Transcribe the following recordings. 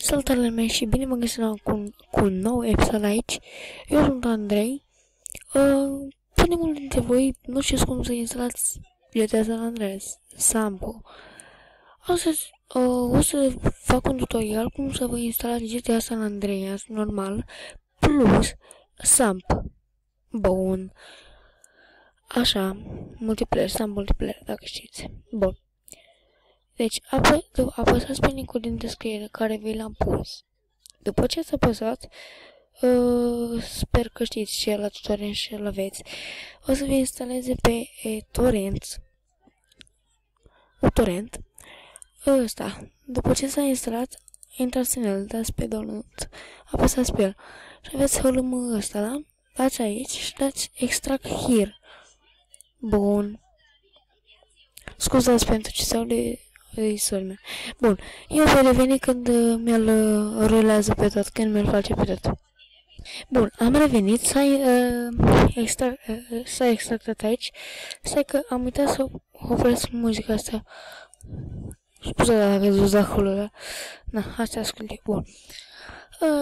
Salutare mea și bine mă găsesc cu un nou episod aici. Eu sunt Andrei. Foarte mult dintre voi nu știți cum să instalați GTA San Andreas, Sampo. Astăzi o să fac un tutorial cum să vă instalați GTA San Andreas normal plus Samp. Bun. Așa, multiplayer, Samp multiplayer, dacă știți. Bun. Deci, apăsați pe linkul din descriere care vi l-am pus. După ce ați apăsat, sper că știți și la tutorial și îl aveți, o să vi instaleze pe torrent ăsta. După ce s-a instalat, intrați în el, dați pe download, apăsați pe el și aveți holumul ăsta, da? Dați aici și dați extract here. Bun. Scuzați pentru ce sau de istoria. Bun, eu voi reveni când mi-l rulează pe tot, când mi-l face pe tot. Bun, am revenit, s-a extractat aici. Stai că am uitat să opresc muzica asta. Scuze dacă ați acolo, da? Na, asta ascult. Bun.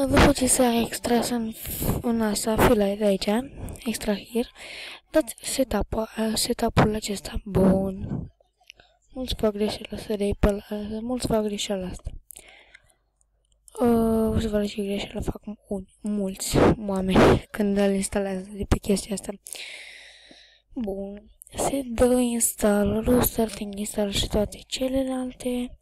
După ce s-a extras în asta, fila de aici, extract here, dați setup-ul acesta. Bun. Mulți fac greșeala asta de Apple, mulți fac greșeala asta. O să vă și greșeala fac mulți oameni când îl instalează de pe chestia asta. Bun. Se dă installerul, starting install și toate celelalte.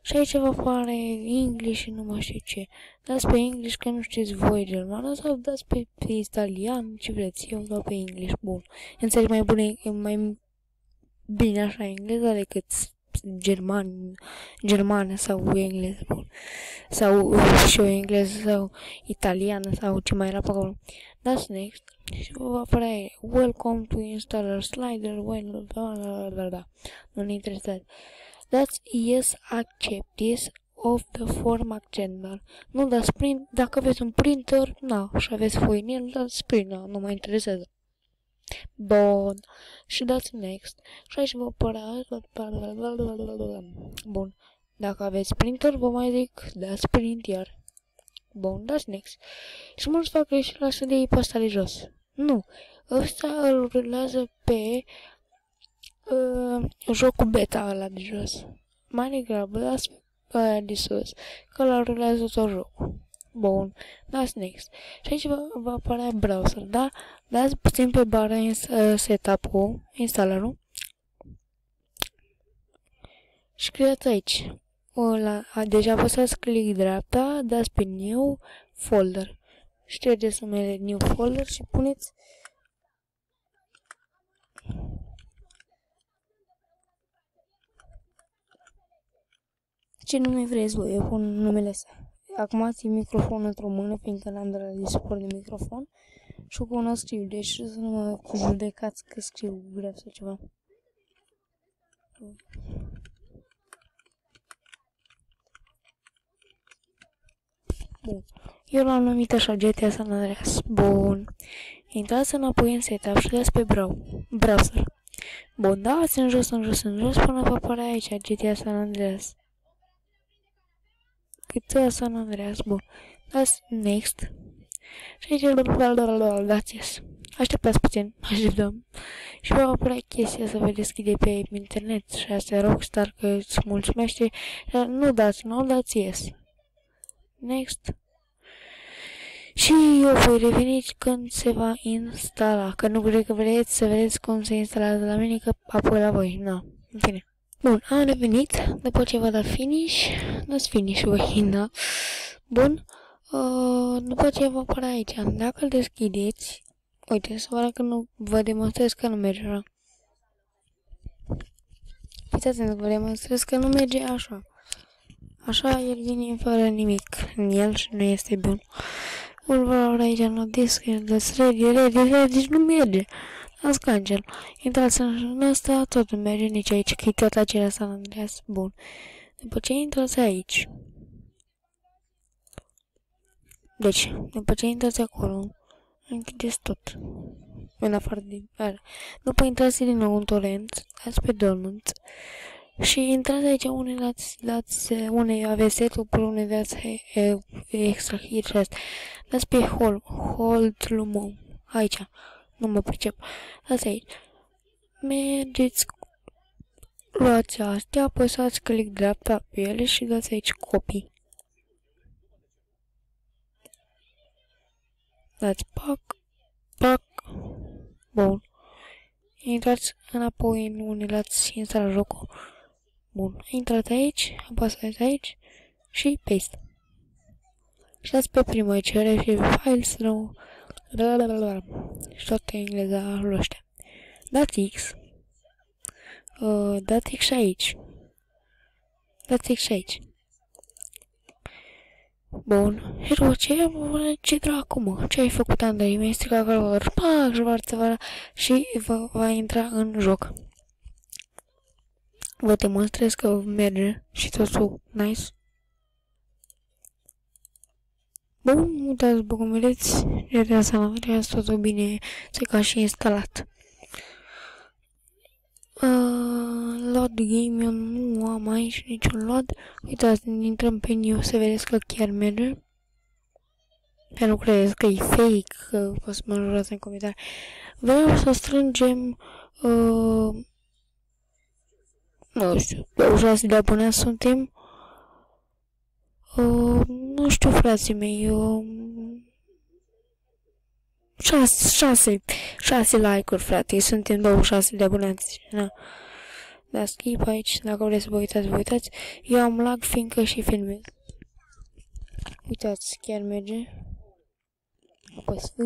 Și aici vă apare English și nu mai știu ce. Dați pe English că nu știți voi germană sau dați pe italian, ce vreți. Eu dau pe English. Bun. Înțeleg mai bine așa engleza decât germană sau engleză, bun. Sau și o engleză sau italiană sau ce mai era pe acolo. Dați next și vă va apărea welcome to installer slider, nu ne interesează. Dați yes accept this of the form acceptable. Nu dați print, dacă aveți un printer, na, și aveți foi în el, dați print, na, nu mă interesează. Bun. Și dați next. Și aici vă apărea. Bun. Dacă aveți printer, vă mai zic, dați print iar. Bun, dați next. Și mulți fac greșeala să dea pe asta de jos. Nu. Ăsta îl rulează pe jocul beta ăla de jos. Mai degrabă, dați pe aia de sus, că ăla rulează tot jocul. Bun, dați next. Și aici va apărea browser, da? Dați puțin pe bară setup-ul, installerul. Și creați aici. Deja apăsați click dreapta, dați pe new folder. Ștergeți numele new folder și puneți ce nume vreți voi, eu pun numele ăsta. Acum țin microfonul într-o mână, fiindcă n-am de la suport de microfon. Și cu una scriu, deci să nu mă judecați că scriu greu sau ceva. Bun. Eu l-am numit așa, GTA San Andreas. Bun. Intrați înapoi în setup și dați pe browser. Bun, dați în jos până vă apare aici GTA San Andreas. GTA San Andreas, bun. Dați next. Și aici dați yes. Așteptați puțin, așteptăm. Și va apărea chestia să vă deschide pe internet. Și asta e Rockstar că îți mulțumește. Dar nu dați yes. Next. Și eu voi reveni când se va instala. Că nu cred că vreți să vedeți cum se instalează la mine, că apoi la voi. Na, în fine. Bun, am revenit. După ce vă dat finish, dați finish voi, da? Bun. După ce vă apare aici, dacă îl deschideți, uite, să vă arăt că nu vă demonstrez că nu merge așa. Uitați-vă, vă demonstrez că nu merge așa. Așa, el vine fără nimic în el și nu este bun. Îl vă arăt aici în disc, dați ready, nu merge. Dați cancel. Intrați în ăsta, tot nu merge nici aici, că e tot acelea San Andreas. Bun. După ce intrați aici. Deci, după ce intrați acolo, închideți tot. În afară de... După intrați din nou în torrent, dați pe download Și intrați aici, unei aveți setup-uri, unei dați extra hit, dați pe hold lumă, aici, nu mă pricep, dați aici, mergeți, luați astea, apăsați click dreapta pe ele și dați aici copy. Dați pac, bun. Intrați înapoi în unde l-ați instalat jocul. Bun, intrați aici, apăsați aici și paste. Și dați pe primul aici, receive files, și toată engleza lui ăștia. Dați X. Dați X aici. Dați X aici. Bun. Și după ce dracu, mă? Ce ai făcut, Andrei? Mi-ai stricat calculator. Pac, și va intra în joc. Vă demonstrez că merge și totul nice. Bun, uitați, bă, cum vedeți, GTA San Andreas, totul bine, se ca și instalat. Load game, eu nu am aici niciun load. Uitați, intrăm pe new să vedeți că chiar merge. Eu nu credeți că e fake, că o să mă jurați în comentarii. Vreau să strângem, nu știu, 26 de abonați suntem. Nu știu, frații mei, 6 like-uri, frate, suntem 26 de abonați. Na. Da, skip aici, dacă vreți să vă uitați, Eu am lag fiindcă și filmez. Uitați, chiar merge. Apăs V.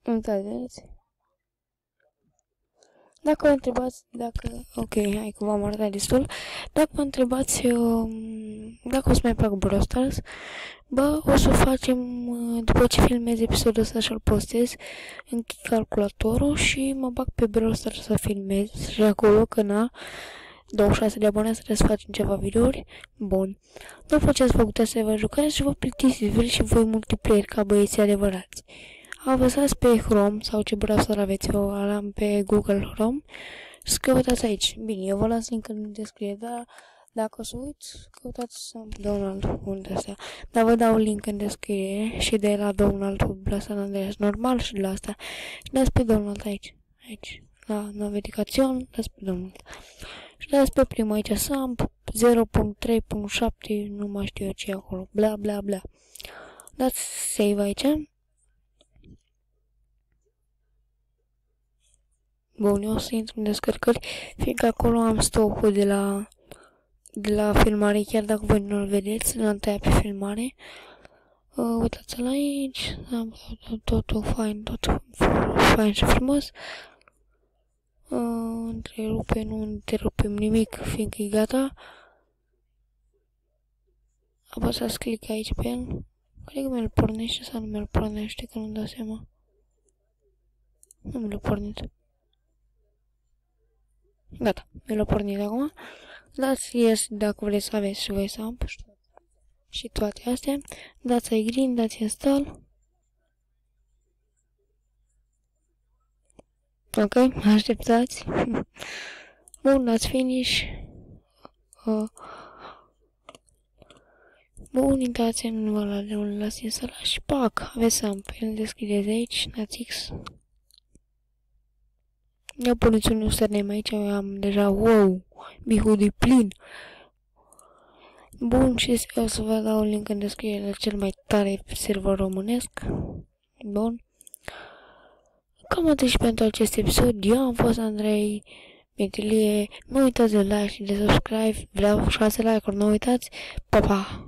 Uitați, vedeți? Dacă vă întrebați, ok, hai că v-am arătat destul. Dacă vă întrebați dacă o să mai fac Brawl Stars, bă, o să facem, după ce filmez episodul ăsta și-l postez, închid calculatorul și mă bag pe Brawl Stars să filmez și acolo, că na, 26 de abonați, trebuie să facem ceva videouri. Bun. După ce ați făcut asta, vă jucați și vă plictisiți, vreți și voi multiplayer ca băieții adevărați. Apăsați pe Chrome sau ce browser aveți, eu am pe Google Chrome și căutați aici. Bine, eu vă las link în descriere, dar dacă o să uiți, căutați Donald unde astea. Dar vă dau link în descriere și de la Donald la San Andreas normal și de la asta. Și dați pe Donald aici, la navigațion, dați pe Donald. Și dați pe prima aici, Samp 0.3.7, nu mai știu eu ce e acolo, bla bla bla. Dați save aici. Bun, eu o să intru în descărcări, fiindcă acolo am stopul de la filmare, chiar dacă voi nu-l vedeți, l-am tăiat pe filmare. Uitați-l aici, totul fain și frumos. Nu întrerupem nimic, fiindcă e gata. Apăsați click aici pe el. Cred că mi-l pornește sau nu mi-l pornește, că nu-mi dau seama. Nu mi-l pornit. Gata, mi l-a pornit acum. Dați yes dacă vreți să aveți și voi Samp și toate astea. Dați ai green, dați install. Ok, așteptați. Bun, dați finish. Bun, intrați în ăla de unde l-ați instalat și pac, aveți Samp. Îl deschideți aici, dați X. Eu puneți un username aici, eu am deja, wow, bihul de plin. Bun, și o să vă dau un link în descriere la cel mai tare server românesc. Bun. Cam atât și pentru acest episod. Eu am fost Andrei Mitilie. Nu uitați de like și de subscribe. Vreau 6 like-uri, nu uitați. Pa, pa!